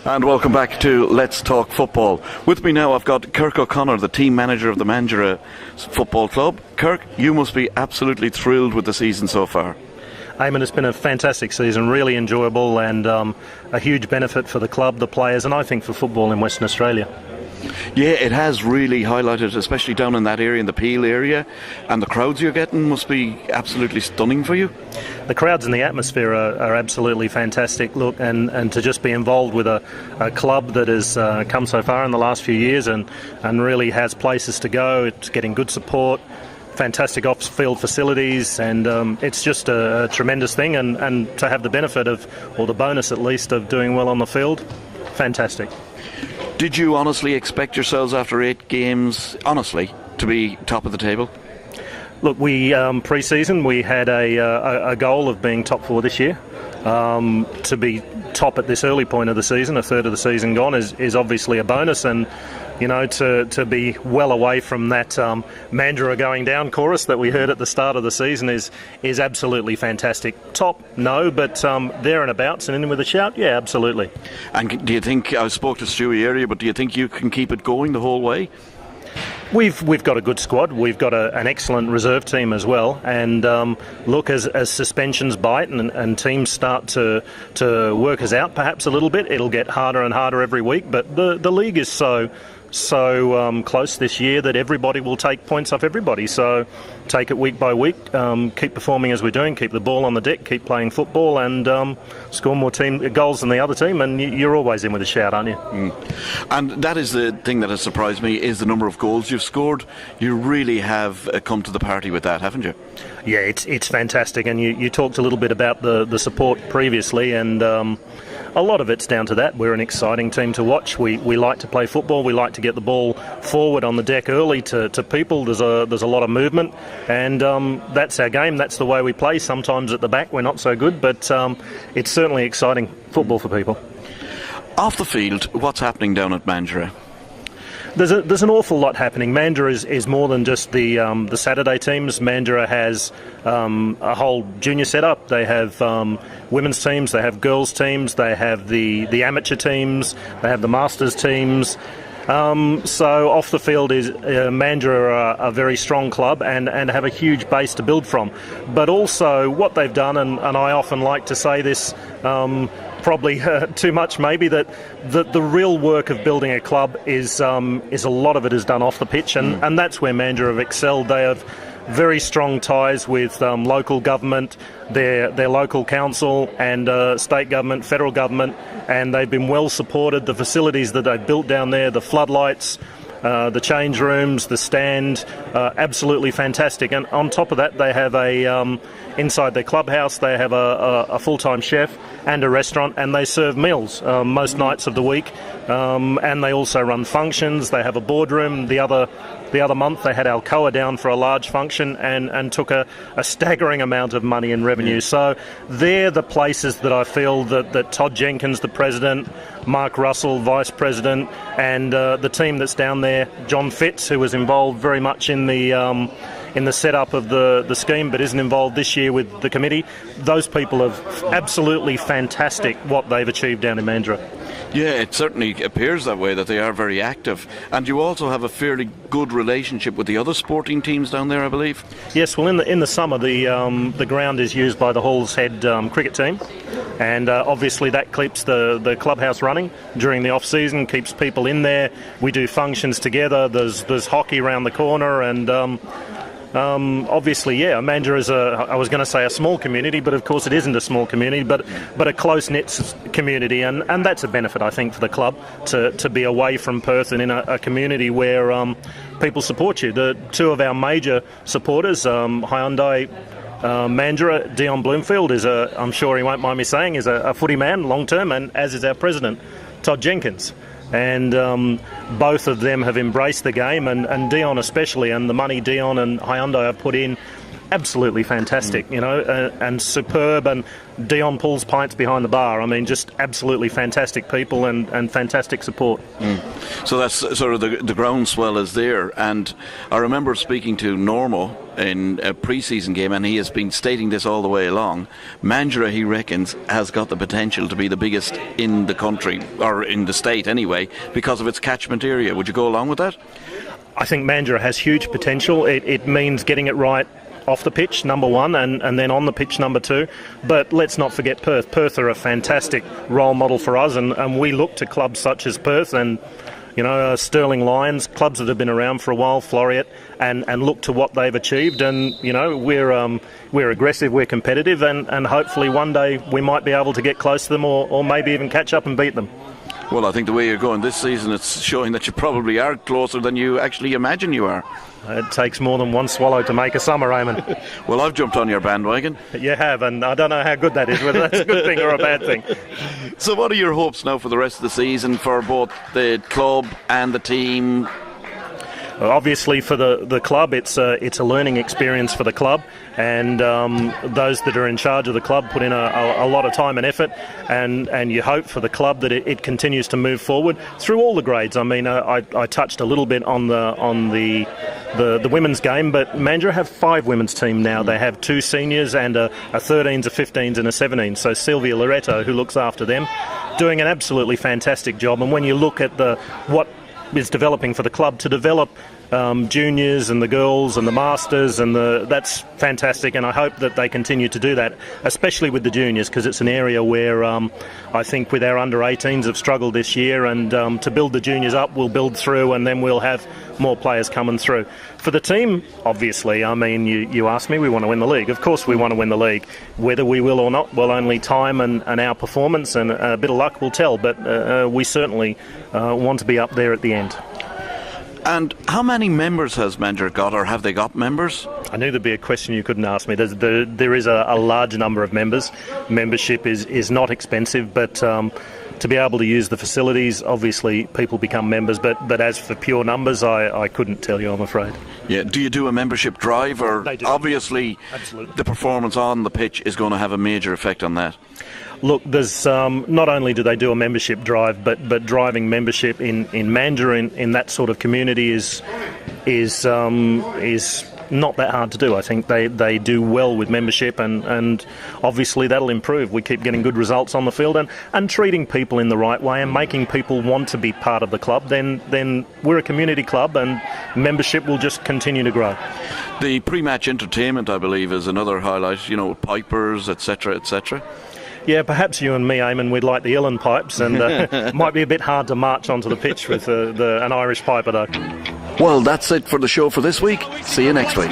And welcome back to Let's Talk Football. With me now I've got Kirk O'Connor, the team manager of the Mandurah Football Club. Kirk, you must be absolutely thrilled with the season so far. Eamon, it's been a fantastic season, really enjoyable, and a huge benefit for the club, the players, and I think for football in Western Australia. Yeah, it has really highlighted, especially down in that area, in the Peel area, and the crowds you're getting must be absolutely stunning for you. The crowds and the atmosphere are absolutely fantastic. Look, and to just be involved with a club that has come so far in the last few years and really has places to go, it's getting good support, fantastic off-field facilities, and it's just a tremendous thing, and to have the benefit of, or the bonus at least, of doing well on the field, fantastic. Did you honestly expect yourselves after 8 games, honestly, to be top of the table? Look, we pre-season we had a goal of being top 4 this year. To be top at this early point of the season, a third of the season gone, is obviously a bonus, and you know, to be well away from that Mandurah going down chorus that we heard at the start of the season is absolutely fantastic. Top, no, but there and abouts and in with a shout, yeah, absolutely. And do you think, I spoke to Stewie earlier, but do you think you can keep it going the whole way? We've got a good squad. We've got an excellent reserve team as well. And look, as suspensions bite and teams start to work us out perhaps a little bit, it'll get harder and harder every week. But the league is so close this year that everybody will take points off everybody. So take it week by week, keep performing as we're doing, keep the ball on the deck, keep playing football, and score more team goals than the other team, and you're always in with a shout, aren't you? And that is the thing that has surprised me, is the number of goals you've scored. You really have come to the party with that, haven't you? Yeah, it's fantastic, and you talked a little bit about the support previously, and a lot of it's down to that. We're an exciting team to watch. We like to play football. We like to get the ball forward on the deck early to people. There's a lot of movement, and that's our game. That's the way we play. Sometimes at the back we're not so good, but it's certainly exciting football for people. Off the field, what's happening down at Mandurah? There's an awful lot happening. Mandurah is more than just the Saturday teams. Mandurah has a whole junior setup. They have women's teams, they have girls teams, they have the amateur teams, they have the masters teams. So off the field is Mandurah are a very strong club and have a huge base to build from. But also what they've done, and I often like to say this, probably too much maybe, that the real work of building a club is a lot of it is done off the pitch, and that's where Mandurah have excelled. They have very strong ties with local government, their local council, and state government, federal government, and they've been well supported. The facilities that they've built down there, the floodlights, the change rooms, the stand, absolutely fantastic. And on top of that, they have inside their clubhouse, they have a full-time chef and a restaurant, and they serve meals most nights of the week. And they also run functions. They have a boardroom. The other month they had Alcoa down for a large function and took a staggering amount of money in revenue. So they're the places that I feel that Todd Jenkins, the president, Mark Russell, vice president, and the team that's down there, John Fitz, who was involved very much in the setup of the scheme but isn't involved this year with the committee. Those people have absolutely fantastic what they've achieved down in Mandurah. Yeah, it certainly appears that way, that they are very active. And you also have a fairly good relationship with the other sporting teams down there, I believe? Yes, well, in the summer, the ground is used by the Halls Head cricket team, and obviously that keeps the clubhouse running during the off-season, keeps people in there. We do functions together. There's hockey around the corner, and obviously, yeah, Mandurah is I was going to say a small community, but of course it isn't a small community, but a close-knit community, and that's a benefit, I think, for the club to be away from Perth and in a community where people support you. The two of our major supporters, Hyundai Mandurah, Dion Bloomfield, I'm sure he won't mind me saying, is a footy man long-term, and as is our president, Todd Jenkins. And both of them have embraced the game, and Dion especially, and the money Dion and Hyundai have put in absolutely fantastic, and superb, and Dion pulls pints behind the bar. I mean, just absolutely fantastic people and fantastic support. So that's sort of the groundswell is there. And I remember speaking to Normo in a pre-season game, and he has been stating this all the way along. Mandurah, he reckons, has got the potential to be the biggest in the country, or in the state anyway, because of its catchment area. Would you go along with that? I think Mandurah has huge potential. It means getting it right off the pitch, number one, and then on the pitch, number two. But let's not forget Perth. Perth are a fantastic role model for us, and we look to clubs such as Perth and Stirling Lions, clubs that have been around for a while, Floreat, and look to what they've achieved. And we're aggressive, we're competitive, and hopefully one day we might be able to get close to them, or maybe even catch up and beat them. Well, I think the way you're going this season, it's showing that you probably are closer than you actually imagine you are. It takes more than one swallow to make a summer, Eamon. Well, I've jumped on your bandwagon. You have, and I don't know how good that is, whether that's a good thing or a bad thing. So what are your hopes now for the rest of the season for both the club and the team? Obviously, for the club, it's a learning experience for the club, and those that are in charge of the club put in a lot of time and effort, and you hope for the club that it continues to move forward through all the grades. I mean, I touched a little bit on the women's game, but Mandurah have 5 women's team now. They have 2 seniors and a 13s, a 15s and a 17. So Sylvia Loretto, who looks after them, doing an absolutely fantastic job. And when you look at what is developing for the club to develop juniors and the girls and the masters, and that's fantastic, and I hope that they continue to do that, especially with the juniors, because it's an area where I think with our under-18s have struggled this year, and to build the juniors up, we'll build through, and then we'll have more players coming through. For the team, obviously, I mean, you asked me, we want to win the league. Of course we want to win the league. Whether we will or not, well, only time and our performance and a bit of luck will tell, but we certainly want to be up there at the end. And how many members has Mandurah got, or have they got members? I knew there'd be a question you couldn't ask me. There is a large number of members. Membership is not expensive, but to be able to use the facilities, obviously people become members, but as for pure numbers, I couldn't tell you, I'm afraid. Yeah. Do you do a membership drive? Or They do. Obviously, Absolutely. the performance on the pitch is going to have a major effect on that. Look, there's not only do they do a membership drive, but driving membership in Mandurah in that sort of community is not that hard to do. I think they do well with membership, and obviously that'll improve. We keep getting good results on the field, and treating people in the right way and making people want to be part of the club, then we're a community club, and membership will just continue to grow. The pre-match entertainment, I believe, is another highlight, pipers, etc., etc. Yeah, perhaps you and me, Eamon, we'd like the Uilleann pipes, and it might be a bit hard to march onto the pitch with an Irish piper, though. Well, that's it for the show for this week. See you next week.